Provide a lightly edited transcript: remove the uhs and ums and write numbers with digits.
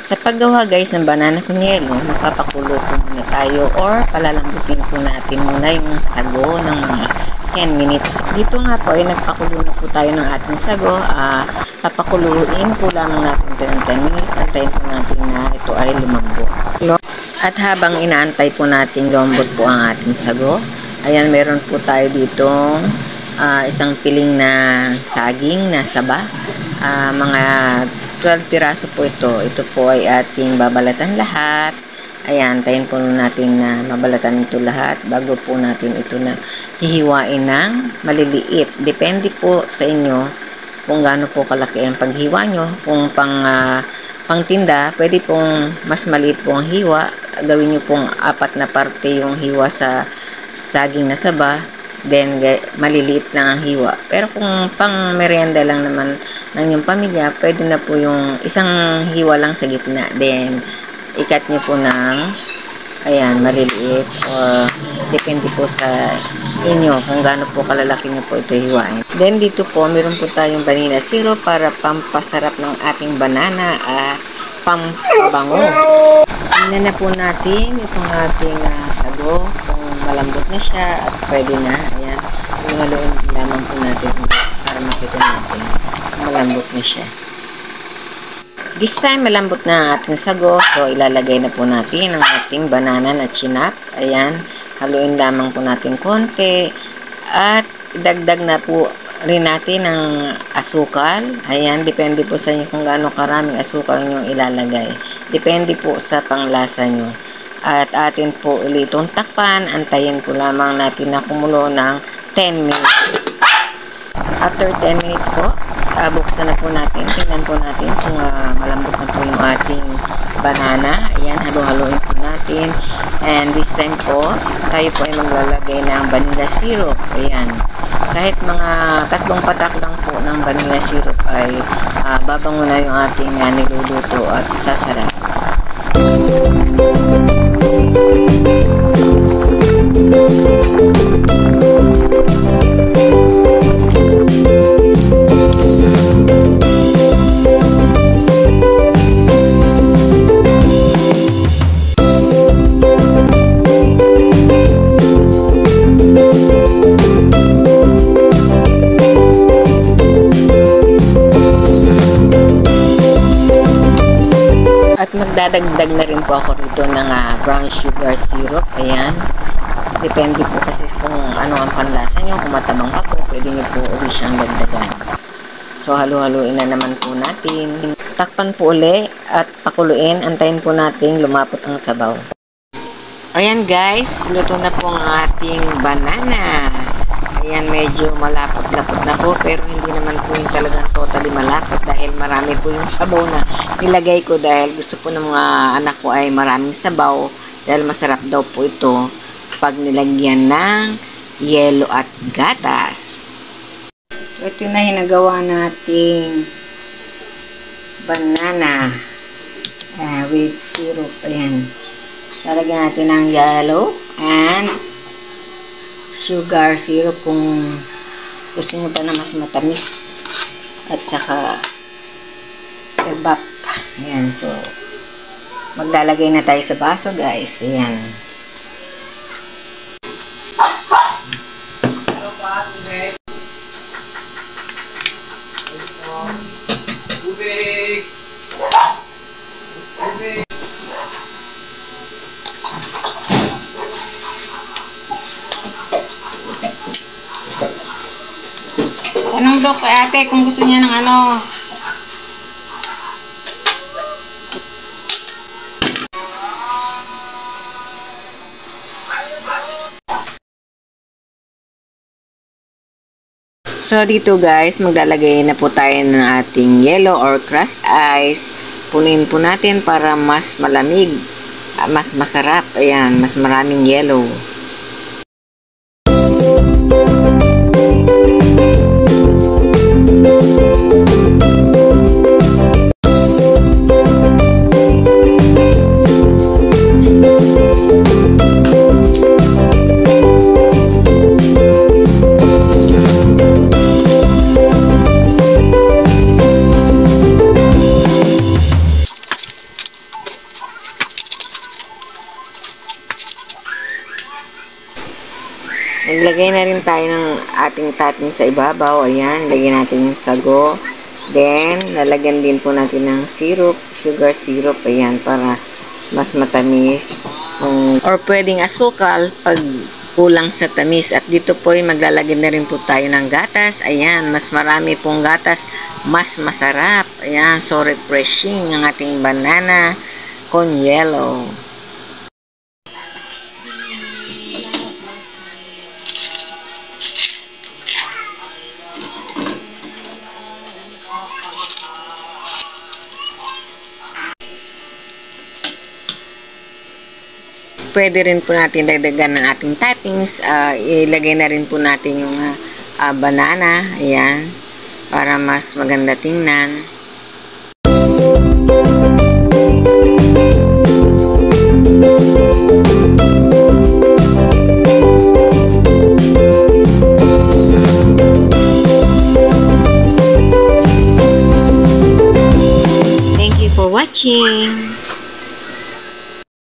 Sa paggawa guys ng banana con yelo, mapapakulo po muna tayo or palalambutin po natin muna yung sago ng mga 10 minutes. Dito nga po ay nagpakulo na po tayo ng ating sago. Papakuluin po lamang natin ito ng 10 minutes. Antayin po natin na ito ay lumambot. At habang inaantay po natin lumambot po ang ating sago, ayan, meron po tayo dito isang piling na saging na saba. Mga 12 piraso po ito. Ito po ay ating babalatan lahat. Ayan, tayin po natin na mabalatan ito lahat bago po natin ito na hihiwain ng maliliit. Depende po sa inyo kung gaano po kalaki ang paghiwa nyo. Kung pang tinda, pwede pong mas maliit po ang hiwa. Gawin nyo pong 4 na parte yung hiwa sa saging na saba. Then, maliliit lang ang hiwa. Pero kung pang merienda lang naman ng inyong pamilya, pwede na po yung isang hiwa lang sa gitna. Then, ikat nyo po ng, ayan, maliliit. Or, depende po sa inyo kung gaano po kalalaki nyo po ito hiwain. Then, dito po, meron po tayong vanilla syrup para pampasarap ng ating banana at pampabango. Tingnan na po natin itong ating sago kung malambot na siya at pwede na. Ayan, haluin lamang po natin para makita natin kung malambot na siya. This time malambot na ang ating sago, so ilalagay na po natin ang ating banana na chinap. Ayan, haluin lamang po natin konti at idagdag na po rin natin ang asukal. Ayan, depende po sa inyo kung gaano karaming asukal nyo ilalagay. Depende po sa panglasa nyo. At atin po ulit itong takpan. Antayin po lamang natin na kumulo ng 10 minutes. After 10 minutes po, buksan na po natin. Tingnan po natin kung malambot na po yung ating banana. Ayan, halo-haloin po natin. And this time po, tayo po ay maglalagay ng vanilla syrup. Ayan. Kahit mga 3 patak lang po ng vanilla syrup ay babango na yung ating niluluto at sasarap. At magdadagdag na rin po ako rito ng brown sugar syrup. Ayan. Depende po kasi kung ano ang panlasa nyo. Kung matamang pa po, pwede nyo po uli siyang dagdagan. So, halu-haluin na naman po natin. Takpan po uli at pakuluin. Antayin po natin lumapot ang sabaw. Ayan guys, luto na po ang ating banana. Ayan, medyo malapot-lapot na po, pero hindi naman po yung talagang totally malapot dahil marami po yung sabaw na nilagay ko dahil gusto po ng mga anak ko ay maraming sabaw dahil masarap daw po ito pag nilagyan ng yelo at gatas. Ito na hinagawa nating banana with syrup. Ayan. Lalagyan natin ng yellow and sugar syrup kung gusto nyo pa na mas matamis at saka ebap. Ayan, so maglalagay na tayo sa baso guys. Ayan. Tanong daw kay ate kung gusto niya ng ano. So dito guys, maglalagay na po tayo ng ating yellow or crushed ice. Punuin po natin para mas malamig, mas masarap. Ayan, mas maraming yellow. Naglagay na rin tayo ng ating topping sa ibabaw. Ayan, lagyan natin yung sago. Then, lalagyan din po natin ng syrup, sugar syrup. Ayan, para mas matamis. Or pwedeng asukal pag kulang sa tamis. At dito po ay maglalagay na rin po tayo ng gatas. Ayan, mas marami pong gatas, mas masarap. Ayan, so refreshing ang ating banana con yellow. Pwede rin po natin dagdagan ng ating toppings. Ilagay na rin po natin yung banana. Ayan. Para mas maganda tingnan. Thank you for watching.